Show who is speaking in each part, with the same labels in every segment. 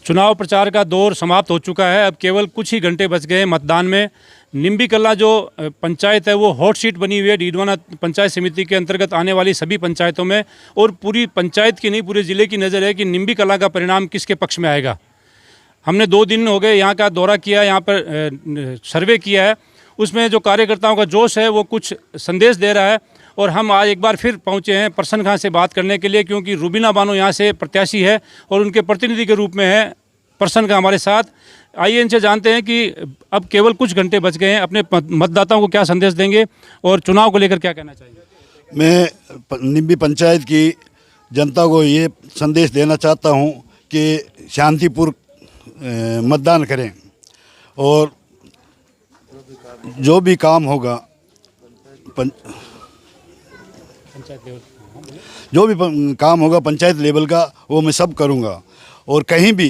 Speaker 1: चुनाव प्रचार का दौर समाप्त हो चुका है। अब केवल कुछ ही घंटे बच गए हैं मतदान में। निम्बी कला जो पंचायत है वो हॉट सीट बनी हुई है डीडवाना पंचायत समिति के अंतर्गत आने वाली सभी पंचायतों में, और पूरी पंचायत की नहीं पूरे ज़िले की नज़र है कि निम्बी कला का परिणाम किसके पक्ष में आएगा। हमने 2 दिन हो गए यहाँ का दौरा किया, यहाँ पर सर्वे किया है। उसमें जो कार्यकर्ताओं का जोश है वो कुछ संदेश दे रहा है। और हम आज एक बार फिर पहुँचे हैं परसन खां से बात करने के लिए, क्योंकि रुबीना बानो यहाँ से प्रत्याशी है और उनके प्रतिनिधि के रूप में है परसन खां हमारे साथ। आइए इनसे जानते हैं कि अब केवल कुछ घंटे बच गए हैं, अपने मतदाताओं को क्या संदेश देंगे और चुनाव को लेकर क्या कहना चाहेंगे।
Speaker 2: मैं निम्बी पंचायत की जनता को ये संदेश देना चाहता हूँ कि शांतिपूर्ण मतदान करें और जो भी काम होगा पंचायत लेवल का वो मैं सब करूँगा। और कहीं भी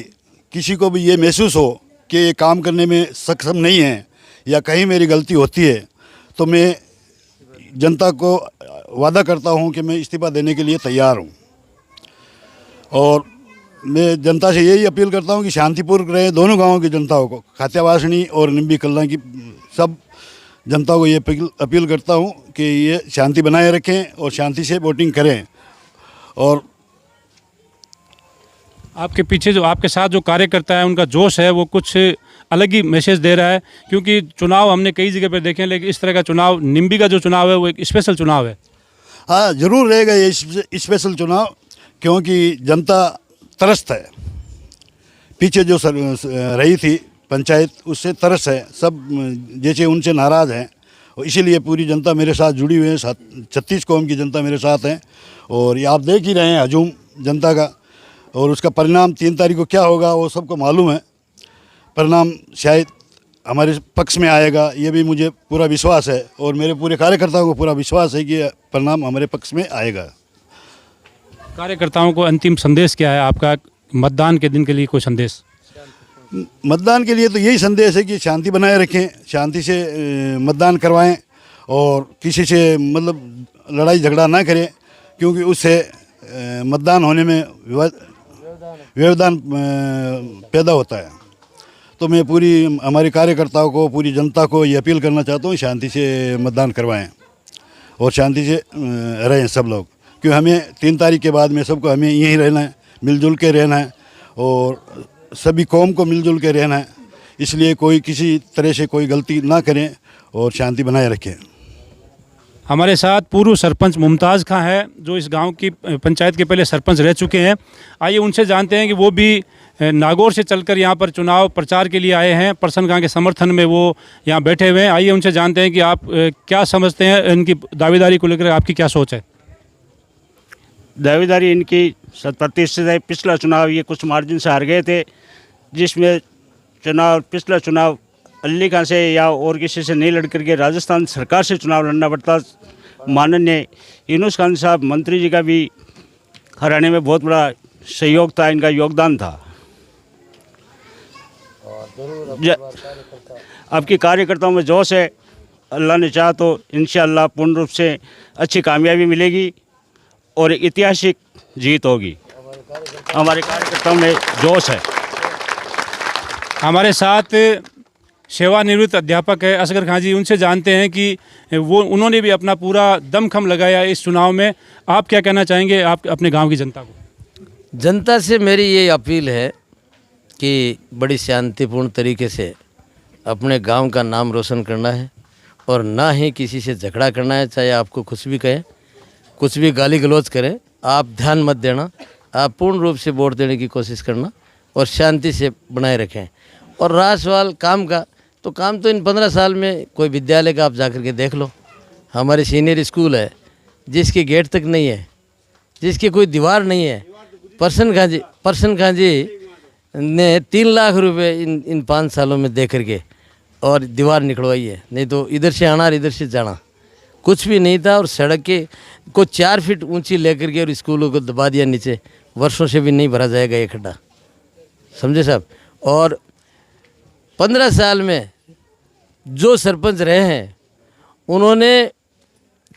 Speaker 2: किसी को भी ये महसूस हो कि ये काम करने में सक्षम नहीं है या कहीं मेरी गलती होती है तो मैं जनता को वादा करता हूँ कि मैं इस्तीफा देने के लिए तैयार हूँ। और मैं जनता से यही अपील करता हूँ कि शांतिपूर्वक रहे दोनों गांवों की जनताओं को, खात्यावासनी और निम्बी कल्ला की सब जनता को ये अपील करता हूँ कि ये शांति बनाए रखें और शांति से वोटिंग करें। और
Speaker 1: आपके पीछे जो आपके साथ जो कार्यकर्ता है उनका जोश है वो कुछ अलग ही मैसेज दे रहा है, क्योंकि चुनाव हमने कई जगह पर देखे हैं लेकिन इस तरह का चुनाव, निम्बी का जो चुनाव है वो एक स्पेशल चुनाव है।
Speaker 2: हाँ, ज़रूर रहेगा ये स्पेशल चुनाव, क्योंकि जनता तरस्त है। पीछे जो रही थी पंचायत उससे तरस है, सब जैसे उनसे नाराज़ हैं और इसीलिए पूरी जनता मेरे साथ जुड़ी हुई है। 36 कौम की जनता मेरे साथ है और ये आप देख ही रहे हैं हजूम जनता का। और उसका परिणाम 3 तारीख को क्या होगा वो सबको मालूम है। परिणाम शायद हमारे पक्ष में आएगा, ये भी मुझे पूरा विश्वास है और मेरे पूरे कार्यकर्ताओं को पूरा विश्वास है कि परिणाम हमारे पक्ष में आएगा।
Speaker 1: कार्यकर्ताओं को अंतिम संदेश क्या है आपका मतदान के दिन के लिए? कोई संदेश
Speaker 2: मतदान के लिए तो यही संदेश है कि शांति बनाए रखें, शांति से मतदान करवाएं और किसी से मतलब लड़ाई झगड़ा ना करें, क्योंकि उससे मतदान होने में व्यवधान पैदा होता है। तो मैं पूरी हमारे कार्यकर्ताओं को, पूरी जनता को ये अपील करना चाहता हूँ शांति से मतदान करवाएं और शांति से रहें सब लोग, क्योंकि हमें 3 तारीख के बाद में सबको हमें यहीं रहना है, मिलजुल के रहना है और सभी कौम को मिलजुल के रहना है। इसलिए कोई किसी तरह से कोई गलती ना करें और शांति बनाए रखें।
Speaker 1: हमारे साथ पूर्व सरपंच मुमताज़ खां है जो इस गांव की पंचायत के पहले सरपंच रह चुके हैं। आइए उनसे जानते हैं कि वो भी नागौर से चलकर यहाँ पर चुनाव प्रचार के लिए आए हैं। परसन खां के समर्थन में वो यहाँ बैठे हुए हैं। आइए उनसे जानते हैं कि आप क्या समझते हैं, इनकी दावेदारी को लेकर आपकी क्या सोच है।
Speaker 3: दावेदारी इनकी 100% है। पिछला चुनाव ये कुछ मार्जिन से हार गए थे, जिसमें पिछला चुनाव अली खां से या और किसी से नहीं लड़ करके राजस्थान सरकार से चुनाव लड़ना पड़ता। माननीय यूनुस खान साहब मंत्री जी का भी हरियाणा में बहुत बड़ा सहयोग था, इनका योगदान था। आपकी कार्यकर्ताओं में जोश है, अल्लाह ने चाहा तो इंशाअल्लाह पूर्ण रूप से अच्छी कामयाबी मिलेगी और एक ऐतिहासिक जीत होगी। हमारे कार्यकर्ताओं में जोश है।
Speaker 1: हमारे साथ सेवानिवृत्त अध्यापक है असगर खां जी, उनसे जानते हैं कि उन्होंने भी अपना पूरा दमखम लगाया इस चुनाव में। आप क्या कहना चाहेंगे आप अपने गांव की जनता को?
Speaker 4: जनता से मेरी ये अपील है कि बड़ी शांतिपूर्ण तरीके से अपने गांव का नाम रोशन करना है और ना ही किसी से झगड़ा करना है। चाहे आपको कुछ भी कहे, कुछ भी गाली गलौज करे, आप ध्यान मत देना। आप पूर्ण रूप से वोट देने की कोशिश करना और शांति से बनाए रखें। और रहा सवाल काम का, तो काम तो इन 15 साल में कोई विद्यालय का आप जाकर के देख लो। हमारे सीनियर स्कूल है जिसकी गेट तक नहीं है, जिसकी कोई दीवार नहीं है। परसन खां जी ने 3 लाख रुपए इन 5 सालों में दे करके और दीवार निकलवाई है। नहीं तो इधर से आना और इधर से जाना कुछ भी नहीं था। और सड़क को 4 फीट ऊंची लेकर के और स्कूलों को दबा दिया नीचे। वर्षों से भी नहीं भरा जाएगा ये खड्डा, समझे साहब। और 15 साल में जो सरपंच रहे हैं उन्होंने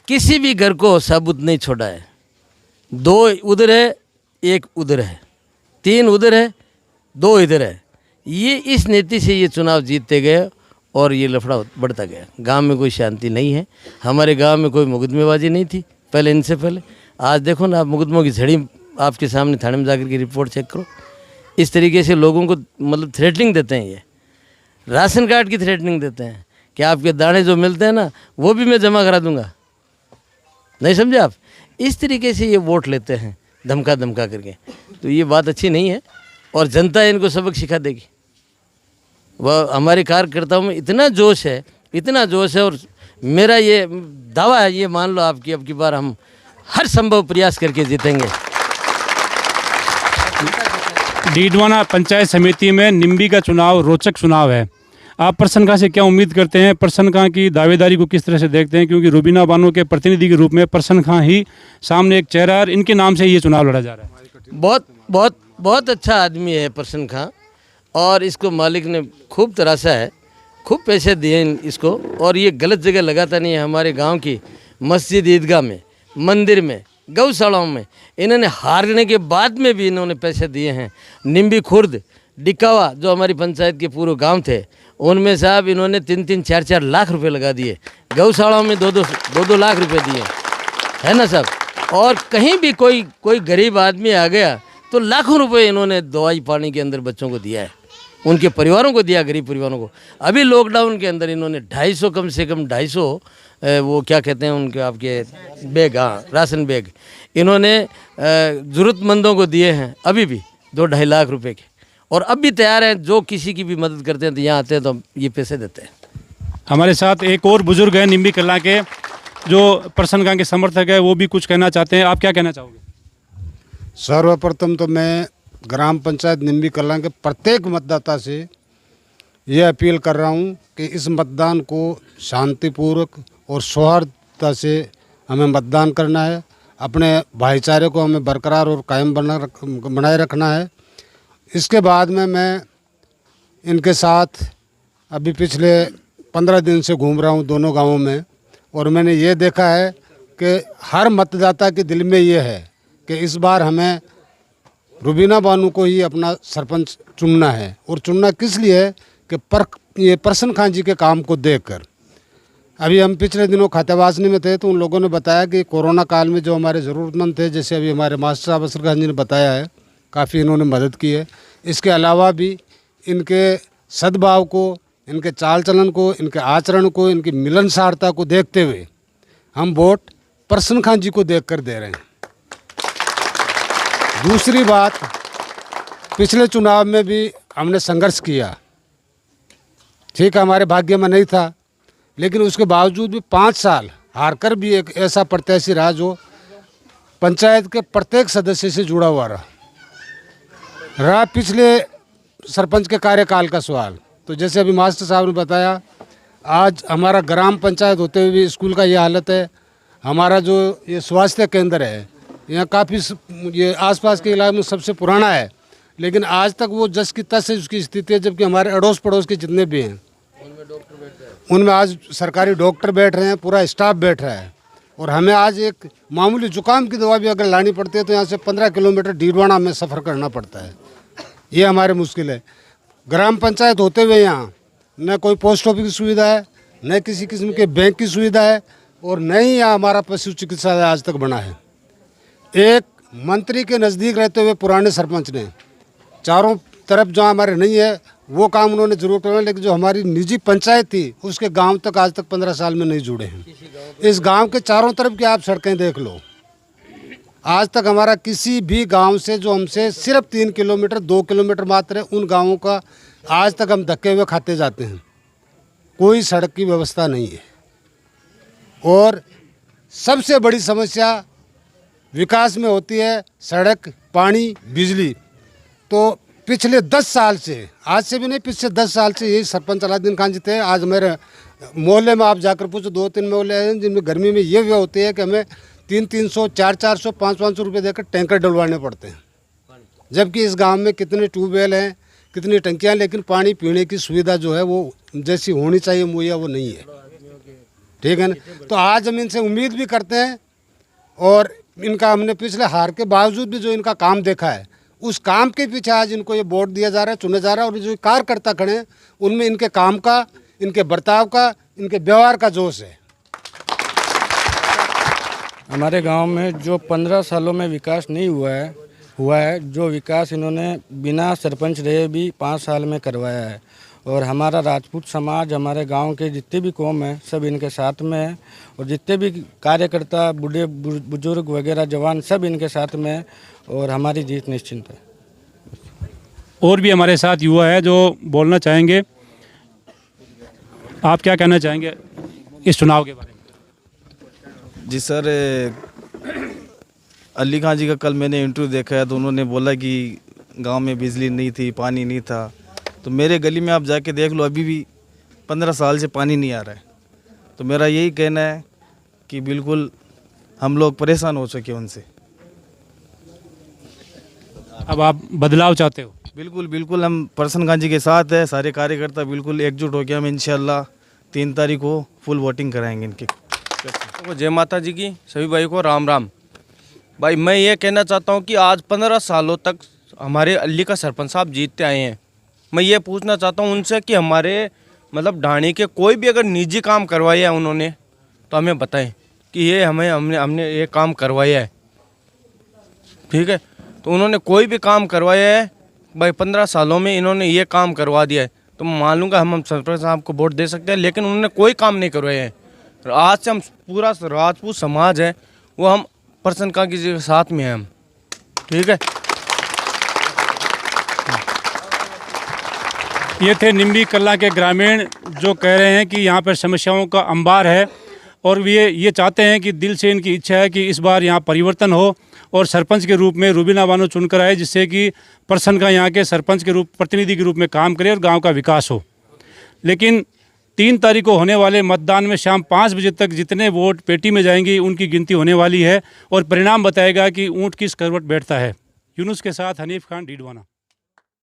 Speaker 4: किसी भी घर को साबुत नहीं छोड़ा है। 2 उधर है, 1 उधर है, 3 उधर है, दो इधर है। ये इस नीति से ये चुनाव जीतते गए और ये लफड़ा बढ़ता गया। गांव में कोई शांति नहीं है। हमारे गांव में कोई मुकदमेबाजी नहीं थी पहले, इनसे पहले। आज देखो ना, आप मुकदमों की झड़ी आपके सामने थाने में जाकर के रिपोर्ट चेक करो। इस तरीके से लोगों को मतलब थ्रेटनिंग देते हैं। ये राशन कार्ड की थ्रेटनिंग देते हैं कि आपके दाने जो मिलते हैं ना, वो भी मैं जमा करा दूंगा। नहीं समझे आप? इस तरीके से ये वोट लेते हैं धमका धमका करके। तो ये बात अच्छी नहीं है और जनता इनको सबक सिखा देगी। वह हमारे कार्यकर्ताओं में इतना जोश है, इतना जोश है। और मेरा ये दावा है, ये मान लो आपकी, अब की बार हम हर संभव प्रयास करके जीतेंगे।
Speaker 1: डीडवाना पंचायत समिति में निम्बी का चुनाव रोचक चुनाव है। आप प्रसन्न खां से क्या उम्मीद करते हैं? प्रसन्न खां की दावेदारी को किस तरह से देखते हैं? क्योंकि रूबीना बानो के प्रतिनिधि के रूप में प्रसन्न खां ही सामने एक चेहरा है और इनके नाम से ये चुनाव लड़ा जा रहा है।
Speaker 4: बहुत बहुत बहुत अच्छा आदमी है प्रसन्न खां, और इसको मालिक ने खूब तराशा है, खूब पैसे दिए इसको, और ये गलत जगह लगाता नहीं है। हमारे गांव की मस्जिद, ईदगाह में, मंदिर में, गौशालाओं में इन्होंने हारने के बाद में भी इन्होंने पैसे दिए हैं। निम्बी खुर्द, डिकावा जो हमारी पंचायत के पूरे गांव थे, उनमें साहब इन्होंने 3-3, 4-4 लाख रुपए लगा दिए। गौशालाओं में 2-2 लाख रुपए दिए, है ना साहब? और कहीं भी कोई गरीब आदमी आ गया तो लाखों रुपए इन्होंने दवाई पानी के अंदर बच्चों को दिया है, उनके परिवारों को दिया, गरीब परिवारों को। अभी लॉकडाउन के अंदर इन्होंने 250, कम से कम 250 वो क्या कहते हैं उनके, आपके बैग, हाँ राशन बैग इन्होंने ज़रूरतमंदों को दिए हैं, अभी भी 2-2.5 लाख रुपए के। और अब भी तैयार हैं, जो किसी की भी मदद करते हैं तो यहाँ आते हैं तो हम ये पैसे देते हैं।
Speaker 1: हमारे साथ एक और बुजुर्ग हैं निम्बी कला के, जो प्रसन्न खां के समर्थक है, वो भी कुछ कहना चाहते हैं। आप क्या कहना चाहोगे?
Speaker 5: सर्वप्रथम तो मैं ग्राम पंचायत निम्बी कला के प्रत्येक मतदाता से ये अपील कर रहा हूँ कि इस मतदान को शांतिपूर्वक और सौहार्दता से हमें मतदान करना है। अपने भाईचारे को हमें बरकरार और कायम बनाए रखना है। इसके बाद में मैं इनके साथ अभी पिछले 15 दिन से घूम रहा हूँ दोनों गांवों में, और मैंने ये देखा है कि हर मतदाता के दिल में ये है कि इस बार हमें रूबीना बानो को ही अपना सरपंच चुनना है। और चुनना किस लिए है कि ये प्रसन्न खां जी के काम को देखकर। अभी हम पिछले दिनों खातेवासनी में थे तो उन लोगों ने बताया कि कोरोना काल में जो हमारे ज़रूरतमंद थे, जैसे अभी हमारे मास्टर साहब असर खान जी ने बताया है, काफ़ी इन्होंने मदद की है। इसके अलावा भी इनके सद्भाव को, इनके चाल चलन को, इनके आचरण को, इनकी मिलनसारता को देखते हुए हम वोट प्रसन्न खां जी को देखकर दे रहे हैं। दूसरी बात, पिछले चुनाव में भी हमने संघर्ष किया, ठीक है हमारे भाग्य में नहीं था, लेकिन उसके बावजूद भी 5 साल हारकर भी एक ऐसा प्रत्याशी रहा जो पंचायत के प्रत्येक सदस्य से जुड़ा हुआ रहा। पिछले सरपंच के कार्यकाल का सवाल, तो जैसे अभी मास्टर साहब ने बताया, आज हमारा ग्राम पंचायत होते हुए भी स्कूल का ये हालत है। हमारा जो ये स्वास्थ्य केंद्र है, यहाँ काफ़ी ये आसपास के इलाके में सबसे पुराना है, लेकिन आज तक वो जस की तस है उसकी स्थिति है। जबकि हमारे अड़ोस पड़ोस के जितने भी हैं उनमें आज सरकारी डॉक्टर बैठ रहे हैं, पूरा स्टाफ बैठ रहा है। और हमें आज एक मामूली जुकाम की दवा भी अगर लानी पड़ती है तो यहाँ से 15 किलोमीटर डीडवाना में सफ़र करना पड़ता है। ये हमारे मुश्किल है। ग्राम पंचायत होते हुए यहाँ न कोई पोस्ट ऑफिस की सुविधा है, न किसी किस्म के बैंक की सुविधा है, और न ही यहाँ हमारा पशु चिकित्सालय आज तक बना है। एक मंत्री के नज़दीक रहते हुए पुराने सरपंच ने चारों तरफ जहाँ हमारे नहीं है वो काम उन्होंने जरूर करवाया, लेकिन जो हमारी निजी पंचायत थी उसके गांव तक आज तक 15 साल में नहीं जुड़े हैं। इस गांव के चारों तरफ की आप सड़कें देख लो, आज तक हमारा किसी भी गांव से जो हमसे सिर्फ 3 किलोमीटर 2 किलोमीटर मात्र है, उन गांवों का आज तक हम धक्के हुए खाते जाते हैं। कोई सड़क की व्यवस्था नहीं है। और सबसे बड़ी समस्या विकास में होती है सड़क, पानी, बिजली। तो पिछले 10 साल से, आज से भी नहीं, पिछले 10 साल से यही सरपंच अलाउद्दीन खान जी थे। आज मेरे मोहल्ले में आप जाकर पूछो, 2-3 मोहल्ले हैं जिनमें गर्मी में ये व्यवस्था होती है कि हमें 300-300, 400-400, 500-500 रुपये देकर टैंकर डलवाने पड़ते हैं। जबकि इस गांव में कितने ट्यूबवेल हैं, कितनी टंकियाँ, लेकिन पानी पीने की सुविधा जो है वो जैसी होनी चाहिए मुहैया वो नहीं है। ठीक है ना? तो आज हम इनसे उम्मीद भी करते हैं, और इनका हमने पिछले हार के बावजूद भी जो इनका काम देखा है उस काम के पीछे आज इनको ये वोट दिया जा रहा है, चुना जा रहा है। और जो कार्यकर्ता खड़े हैं उनमें इनके काम का, इनके बर्ताव का, इनके व्यवहार का जोश है।
Speaker 6: हमारे गांव में जो 15 सालों में विकास नहीं हुआ है, जो विकास इन्होंने बिना सरपंच रहे भी 5 साल में करवाया है। और हमारा राजपूत समाज, हमारे गांव के जितने भी कौम हैं, सब इनके साथ में है। और जितने भी कार्यकर्ता, बूढ़े बुजुर्ग वगैरह, जवान, सब इनके साथ में है। और हमारी जीत निश्चिंत है।
Speaker 1: और भी हमारे साथ युवा है जो बोलना चाहेंगे। आप क्या कहना चाहेंगे इस चुनाव के बारे में?
Speaker 7: जी सर, अली खान जी का कल मैंने इंटरव्यू देखा है तो उन्होंने बोला कि गांव में बिजली नहीं थी, पानी नहीं था। तो मेरे गली में आप जाके देख लो, अभी भी 15 साल से पानी नहीं आ रहा है। तो मेरा यही कहना है कि बिल्कुल हम लोग परेशान हो चुके हैं उनसे।
Speaker 1: अब आप बदलाव चाहते हो?
Speaker 7: बिल्कुल बिल्कुल, हम प्रसन्न गांधी के साथ है। सारे कार्यकर्ता बिल्कुल एकजुट हो गया। हम इंशाल्लाह 3 तारीख को फुल वोटिंग कराएंगे इनकी।
Speaker 8: जय माता जी की, सभी भाई को राम राम। भाई मैं ये कहना चाहता हूँ कि आज 15 सालों तक हमारे अली का सरपंच साहब जीतते आए हैं। मैं ये पूछना चाहता हूँ उनसे कि हमारे मतलब ढाणी के कोई भी अगर निजी काम करवाया है उन्होंने तो हमें बताएं कि ये हमने ये काम करवाया है, ठीक है। तो उन्होंने कोई भी काम करवाया है भाई, 15 सालों में इन्होंने ये काम करवा दिया है तो मान लूँगा हम सरपंच साहब को वोट दे सकते हैं। लेकिन उन्होंने कोई काम नहीं करवाया है। आज से हम पूरा राजपूत समाज है वो हम प्रसन्न कांगी जी के साथ में हैं हम, ठीक है।
Speaker 1: ये थे निम्बी कल्ला के ग्रामीण जो कह रहे हैं कि यहाँ पर समस्याओं का अंबार है और ये चाहते हैं कि दिल से इनकी इच्छा है कि इस बार यहाँ परिवर्तन हो और सरपंच के रूप में रूबीना बानो चुनकर आए, जिससे कि प्रसन्न का यहाँ के सरपंच के प्रतिनिधि के रूप में काम करे और गांव का विकास हो। लेकिन 3 तारीख को होने वाले मतदान में शाम 5 बजे तक जितने वोट पेटी में जाएंगी उनकी गिनती होने वाली है और परिणाम बताएगा कि ऊँट किस करवट बैठता है। यूनुस के साथ हनीफ खान, डीडवाना।